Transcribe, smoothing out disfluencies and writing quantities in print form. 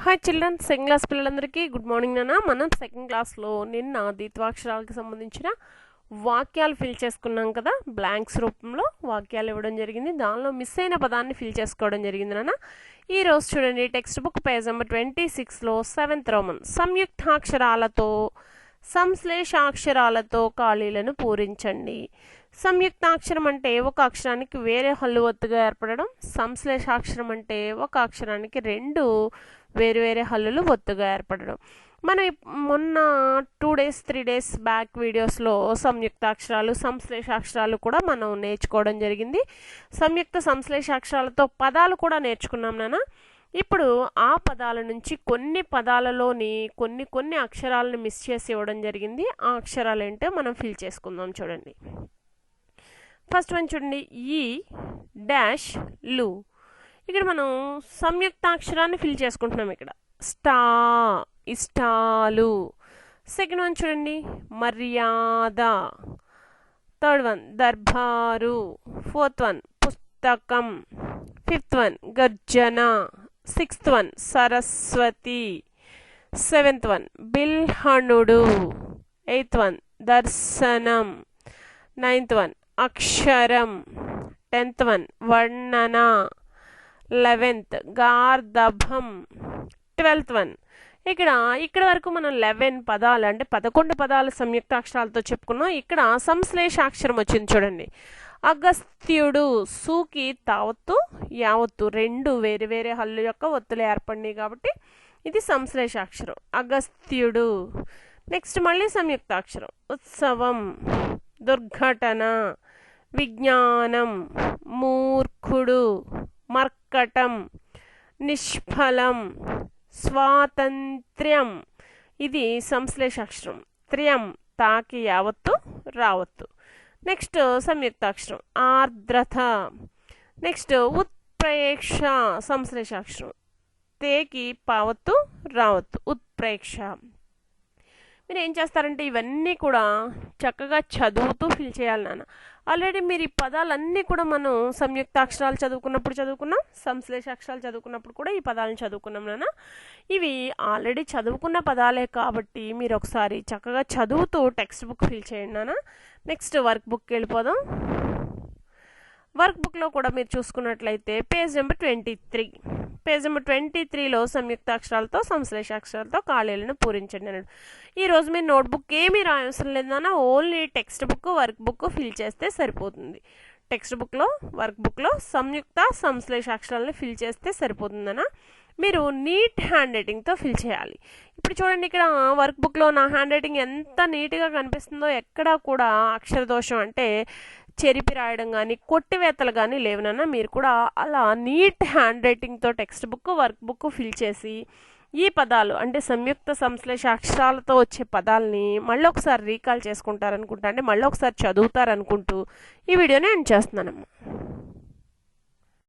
Hi children, second class పిల్లలందరికీ good morning నాన్న. మనం సెకండ్ క్లాస్లో నిన్న ద్విత్వాక్షరాలకు సంబంధించిన వాక్యాలు ఫిల్ చేసుకున్నాం కదా. బ్లాంక్స్ రూపంలో వాక్యాలు ఇవ్వడం జరిగింది. దానిలో మిస్ అయిన పదాన్ని ఫిల్ చేసుకోవడం జరిగింది నాన్న. ఈరోజు చూడండి, టెక్స్ట్ బుక్ పేజ్ నెంబర్ 26లో 7th రోమన్ సంయుక్తాక్షరాలతో సంశ్లేషాక్షరాలతో ఖాళీలను పూరించండి. సంయుక్తాక్షరం అంటే ఒక అక్షరానికి వేరే హల్లు ఒత్తుగా ఏర్పడడం. సంశ్లేషాక్షరం అంటే ఒక అక్షరానికి రెండు వేరు హల్లులు ఒత్తుగా ఏర్పడడం. మనం మొన్న 2 days 3 days బ్యాక్ వీడియోస్లో సంయుక్తాక్షరాలు సంశ్లేషాక్షరాలు కూడా మనం నేర్చుకోవడం జరిగింది. సంయుక్త సంశ్లేషాక్షరాలతో పదాలు కూడా నేర్చుకున్నాం నాన్న. ఇప్పుడు ఆ పదాల నుంచి కొన్ని పదాలలోని కొన్ని అక్షరాలను మిస్ చేసి ఇవ్వడం జరిగింది. ఆ అక్షరాలు ఏంటో మనం ఫిల్ చేసుకుందాం. చూడండి, ఫస్ట్ వన్ చూడండి, ఈ డాష్ లు. ఇక్కడ మనం సంయుక్తాక్షరాన్ని ఫిల్ చేసుకుంటున్నాం. ఇక్కడ స్టా, ఇష్టాలు. సెకండ్ వన్ చూడండి, మర్యాద. థర్డ్ వన్ దర్బారు. ఫోర్త్ వన్ పుస్తకం. ఫిఫ్త్ వన్ గర్జన. Sixth one Saraswati. Seventh one బిల్హణుడు. ఎయిత్ వన్ దర్శనం. నైన్త్ వన్ అక్షరం. 10th వన్ వర్ణన. 11th గార్ధభం. 12th one. ఇక్కడ వరకు మనం 11 పదాలు అంటే 11 పదాలు సంయుక్త అక్షరాలతో చెప్పుకున్నాం. ఇక్కడ సంశ్లేషాక్షరం వచ్చింది చూడండి. అగస్త్యుడు. సూకి తావత్తు యావత్తు రెండు వేరే హల్లు యొక్క ఒత్తులు ఏర్పడినాయి కాబట్టి ఇది సంశ్లేషాక్షరం అగస్త్యుడు. నెక్స్ట్ మళ్ళీ సంయుక్తాక్షరం ఉత్సవం, దుర్ఘటన, విజ్ఞానం, మూర్ఖుడు, మర్కటం, నిష్ఫలం, స్వాతంత్ర్యం. ఇది సంశ్లేషాక్షరం. త్ర్యం తాకి యావత్తు రావత్తు. నెక్స్ట్ సంయుక్తాక్షరం ఆర్ద్రత. నెక్స్ట్ ఉత్ప్రేక్ష సంశ్లేషాక్షరం. తేకి పావత్తు రావత్తు ఉత్ప్రేక్ష. మీరు ఏం చేస్తారంటే ఇవన్నీ కూడా చక్కగా చదువుతూ ఫిల్ చేయాలి నాన్న. ఆల్రెడీ మీరు ఈ పదాలన్నీ కూడా మనం సంయుక్తాక్షరాలు చదువుకున్నాం, సంశ్లేషాక్షరాలు చదువుకున్నప్పుడు కూడా ఈ పదాలను చదువుకున్నాం నాన్న. ఇవి ఆల్రెడీ చదువుకున్న పదాలే కాబట్టి మీరు ఒకసారి చక్కగా చదువుతూ టెక్స్ట్ బుక్ ఫిల్ చేయండి నాన్న. నెక్స్ట్ వర్క్ బుక్కి వెళ్ళిపోదాం. వర్క్ బుక్లో కూడా మీరు చూసుకున్నట్లయితే పేజ్ నెంబర్ 23లో సంయుక్తాక్షరాలతో సంశ్లేషాక్షరాలతో ఖాళీలను పూరించండి అన్నాడు. ఈరోజు మీరు నోట్బుక్ ఏమీ రాయవసరం లేదన్నా, only text book work book fill చేస్తే సరిపోతుంది. టెక్స్ట్ బుక్లో వర్క్ బుక్లో సంయుక్త సంశ్లేషాక్షరాలను ఫిల్ చేస్తే సరిపోతుందన్నా. మీరు నీట్ హ్యాండ్ రైటింగ్తో ఫిల్ చేయాలి. ఇప్పుడు చూడండి, ఇక్కడ వర్క్ బుక్లో నా హ్యాండ్ రైటింగ్ ఎంత నీట్గా కనిపిస్తుందో, ఎక్కడా కూడా అక్షర దోషం అంటే చెరిపి రాయడం కానీ కొట్టివేతలు కానీ లేవునన్నా. మీరు కూడా అలా నీట్ హ్యాండ్ రైటింగ్తో text book work book fill చేసి ఈ పదాలు అంటే సంయుక్త సంశ్లేష అక్షరాలతో వచ్చే పదాలని మళ్ళీ ఒకసారి రీకాల్ చేసుకుంటారనుకుంటా, అంటే మళ్ళీ ఒకసారి చదువుతారనుకుంటూ ఈ వీడియోని ఎండ్ చేస్తున్నానమ్మా.